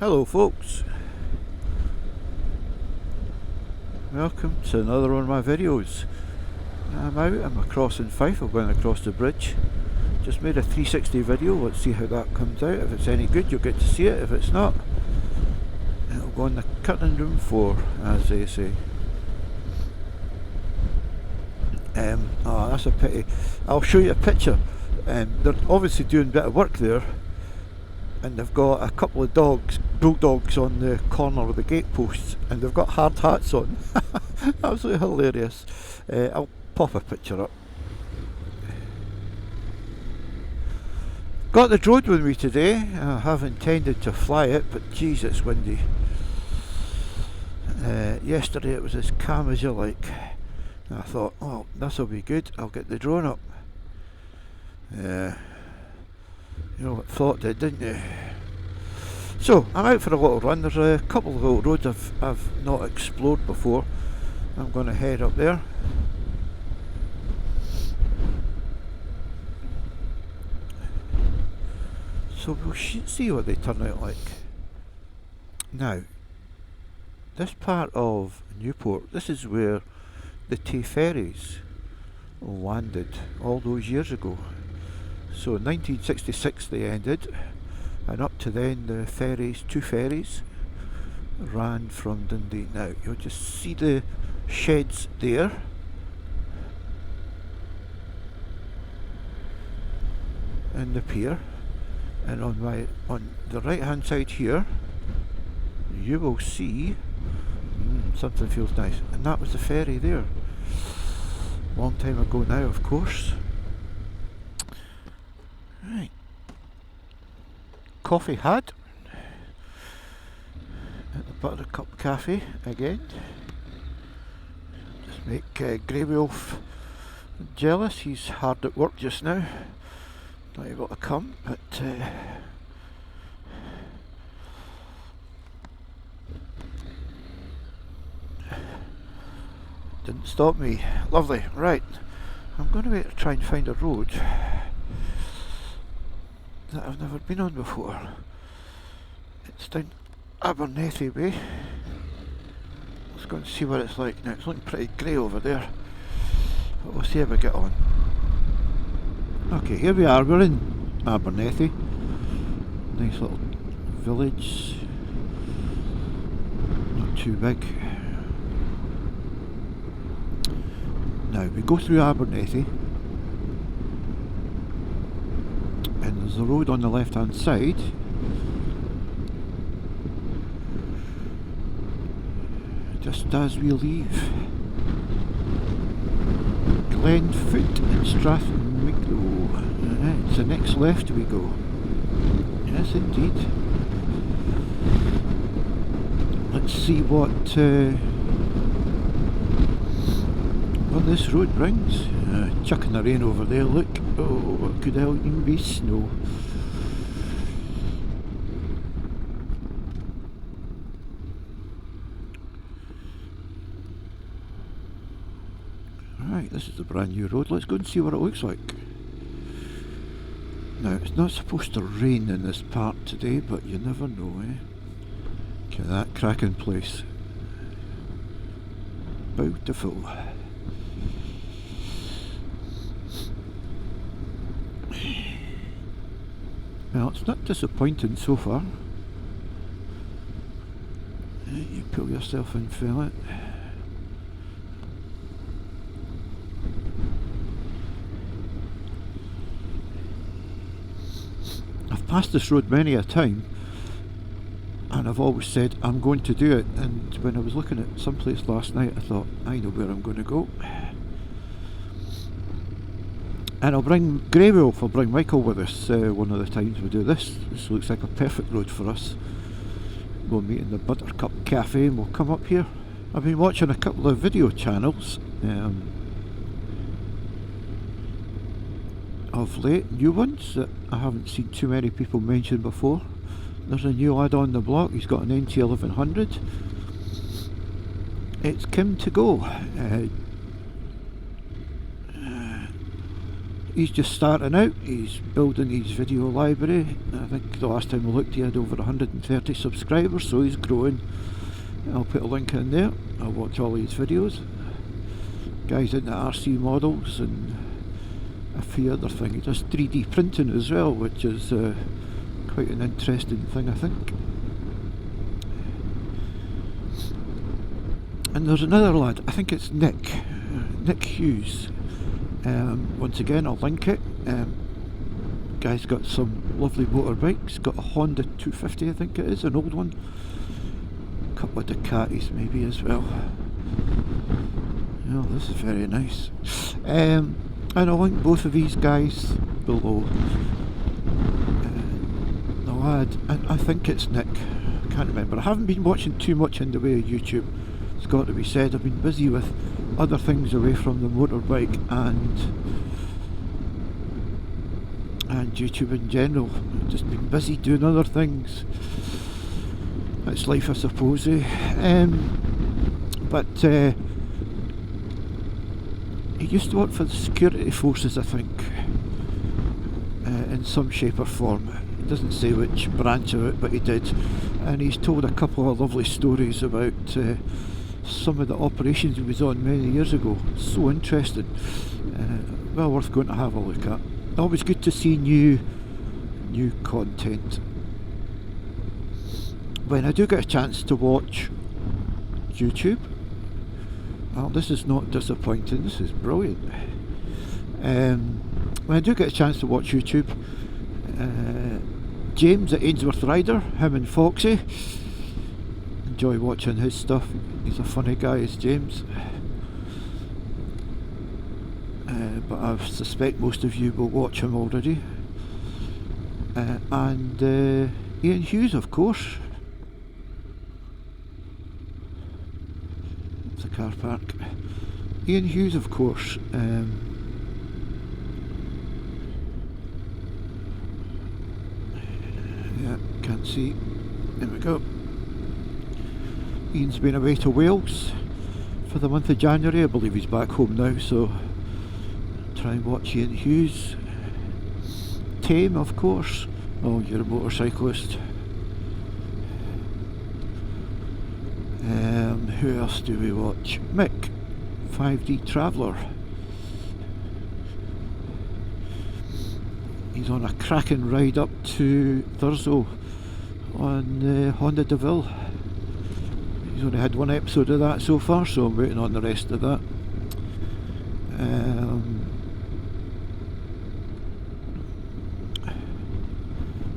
Hello folks, welcome to another one of my videos. I'm across in Fife. I'm going across the bridge. Just made a 360 video. Let's see how that comes out. If it's any good, you'll get to see it. If it's not, it'll go in the cutting room floor, as they say. Oh, that's a pity. I'll show you a picture. They're obviously doing a bit of work there, and they've got a couple of bulldogs on the corner of the gate posts, and they've got hard hats on. Absolutely hilarious. I'll pop a picture up. Got the drone with me today. I have intended to fly it, but geez, it's windy. Yesterday it was as calm as you like. And I thought, oh, this'll be good. I'll get the drone up. You know what thought did, didn't you? So I'm out for a little run. There's a couple of little roads I've not explored before. I'm going to head up there. So we'll see what they turn out like. Now, this part of Newport, this is where the Tay ferries landed all those years ago. So in 1966 they ended, and up to then the ferries, two ferries, ran from Dundee. Now you'll just see the sheds there. And the pier, and on the right hand side here you will see something feels nice, and that was the ferry there. Long time ago now, of course. Right. Coffee had at the Buttercup Cafe again. Just make Grey Wolf jealous. He's hard at work just now. Not able to come, but didn't stop me. Lovely. Right. I'm going to wait to try and find a road that I've never been on before. It's down Abernethy Way. Let's go and see what it's like now. It's looking pretty grey over there, but we'll see how we get on. Okay, here we are. We're in Abernethy. Nice little village. Not too big. Now we go through Abernethy, and there's a road on the left hand side. Just as we leave Glenfoot and Strathmiglo. It's the next left we go. Yes, indeed. Let's see what this road brings. Chucking the rain over there, look. Oh, it could even be snow. Right, this is the brand new road. Let's go and see what it looks like. Now, it's not supposed to rain in this part today, but you never know, eh? Look at that cracking place. Beautiful. Well, it's not disappointing so far. You pull yourself in, fella. I've passed this road many a time, and I've always said I'm going to do it, and when I was looking at someplace last night I thought, I know where I'm going to go. And I'll bring Grey Wolf, I'll bring Michael with us one of the times we do this. This looks like a perfect road for us. We'll meet in the Buttercup Cafe and we'll come up here. I've been watching a couple of video channels of late, new ones that I haven't seen too many people mention before. There's a new lad on the block, he's got an NC750X. It's Kim to go. he's just starting out. He's building his video library. I think the last time we looked he had over 130 subscribers, so he's growing. I'll put a link in there. I'll watch all his videos. Guy's into RC models and a few other things. He does 3D printing as well, which is quite an interesting thing, I think. And there's another lad, I think it's Nick Hughes. Once again, I'll link it. Guy's got some lovely motorbikes. Got a Honda 250, I think it is, an old one. A couple of Ducatis maybe as well. Oh, this is very nice. And I'll link both of these guys below. The lad, I think it's Nick, I can't remember. I haven't been watching too much in the way of YouTube, it's got to be said. I've been busy with other things away from the motorbike and YouTube in general. I've just been busy doing other things. It's life, I suppose. But he used to work for the security forces, I think, in some shape or form. It doesn't say which branch of it, but he did. And he's told a couple of lovely stories about some of the operations he was on many years ago. So interesting. Well worth going to have a look at. Always good to see new content. When I do get a chance to watch YouTube, well, this is not disappointing, this is brilliant. When I do get a chance to watch YouTube, James at Ainsworth Rider, him and Foxy, enjoy watching his stuff. He's a funny guy, is James. But I suspect most of you will watch him already. And Ian Hughes, of course. It's a car park. Ian Hughes, of course. Yeah, can't see. There we go. Ian's been away to Wales for the month of January. I believe he's back home now, so try and watch Ian Hughes. Tame, of course. Oh, you're a motorcyclist. Who else do we watch? Mick, 5D Traveller. He's on a cracking ride up to Thurso on Honda DeVille. He's only had one episode of that so far, so I'm waiting on the rest of that.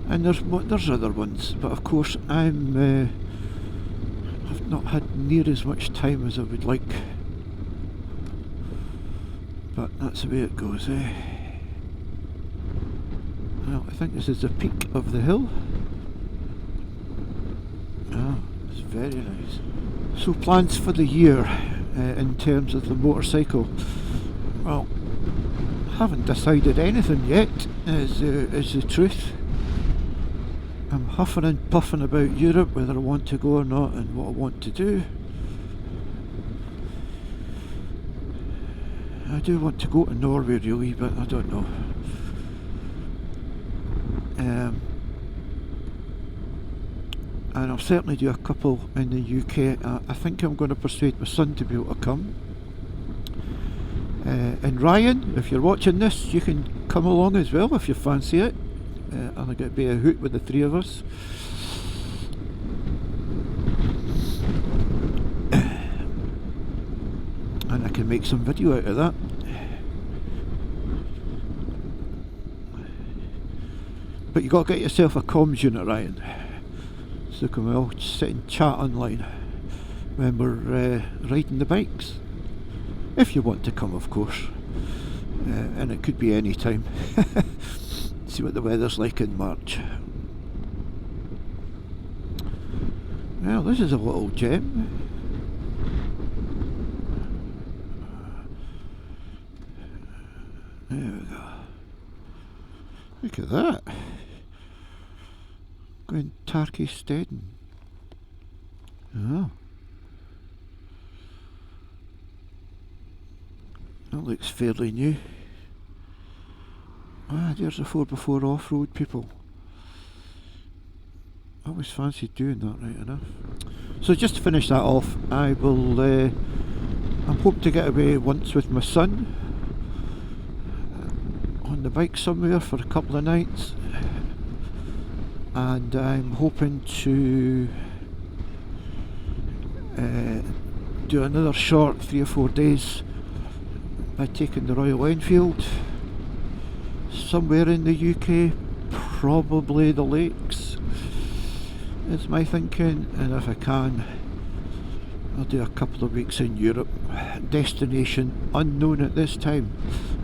And there's other ones, but of course I've not had near as much time as I would like. But that's the way it goes, eh? Well, I think this is the peak of the hill. Oh, it's very nice. So plans for the year in terms of the motorcycle. Well, haven't decided anything yet, is the truth. I'm huffing and puffing about Europe, whether I want to go or not and what I want to do. I do want to go to Norway really, but I don't know. And I'll certainly do a couple in the UK. I think I'm going to persuade my son to be able to come. And Ryan, if you're watching this, you can come along as well if you fancy it. And I'll get to be a hoot with the three of us. And I can make some video out of that. But you got to get yourself a comms unit, Ryan, so can we all sit and chat online when we're riding the bikes. If you want to come, of course. And it could be any time. See what the weather's like in March. Well, this is a little gem. There we go. Look at that. Going Tarky Stedden. Oh. That looks fairly new. there's a 4x4 off-road, people. I always fancied doing that, right enough. So just to finish that off, I will, I'm hoping to get away once with my son on the bike somewhere for a couple of nights, and I'm hoping to do another short 3 or 4 days by taking the Royal Enfield somewhere in the UK, probably the lakes is my thinking, and if I can I'll do a couple of weeks in Europe. Destination unknown at this time.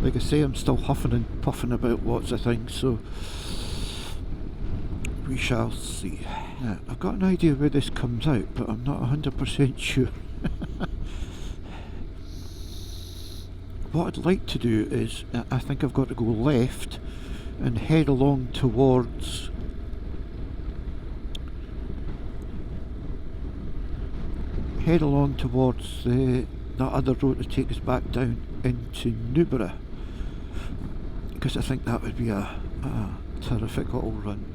Like I say, I'm still huffing and puffing about lots of things, so we shall see. Yeah, I've got an idea where this comes out, but I'm not 100% sure. What I'd like to do is, I think I've got to go left and head along towards the other road to take us back down into Newport, because I think that would be a terrific little run.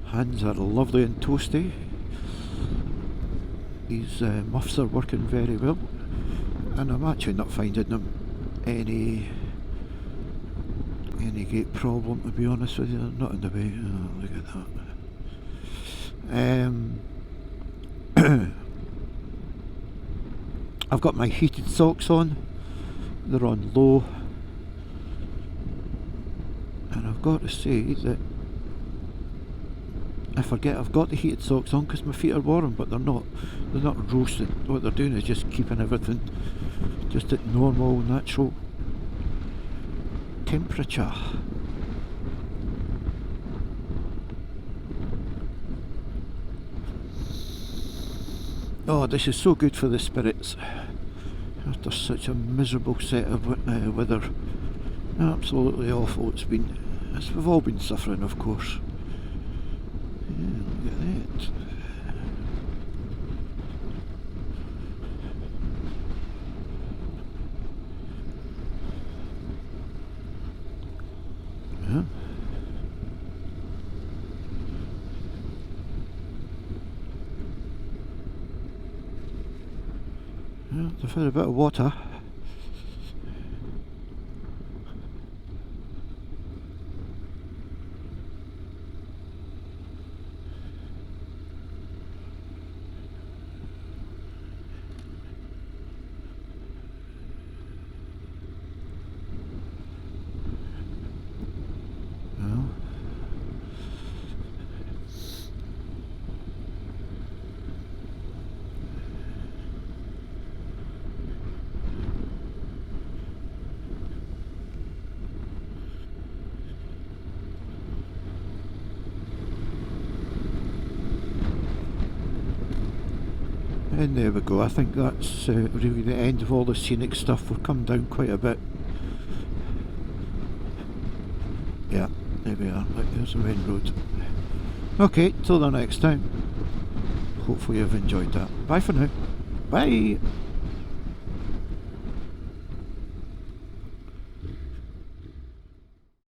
Hands are lovely and toasty. These muffs are working very well, and I'm actually not finding them any great problem, to be honest with you. They're not in the way. Oh, look at that. I've got my heated socks on. They're on low, and I've got to say that I forget I've got the heated socks on because my feet are warm, but they're not roasting. What they're doing is just keeping everything just at normal, natural temperature. Oh, this is so good for the spirits after such a miserable set of weather. Absolutely awful it's been. As we've all been suffering, of course. Yeah, look at that. Yeah. Yeah, they've had a bit of water. And there we go. I think that's really the end of all the scenic stuff. We've come down quite a bit. Yeah, there we are. Look, there's the main road. Okay, till the next time. Hopefully you've enjoyed that. Bye for now. Bye!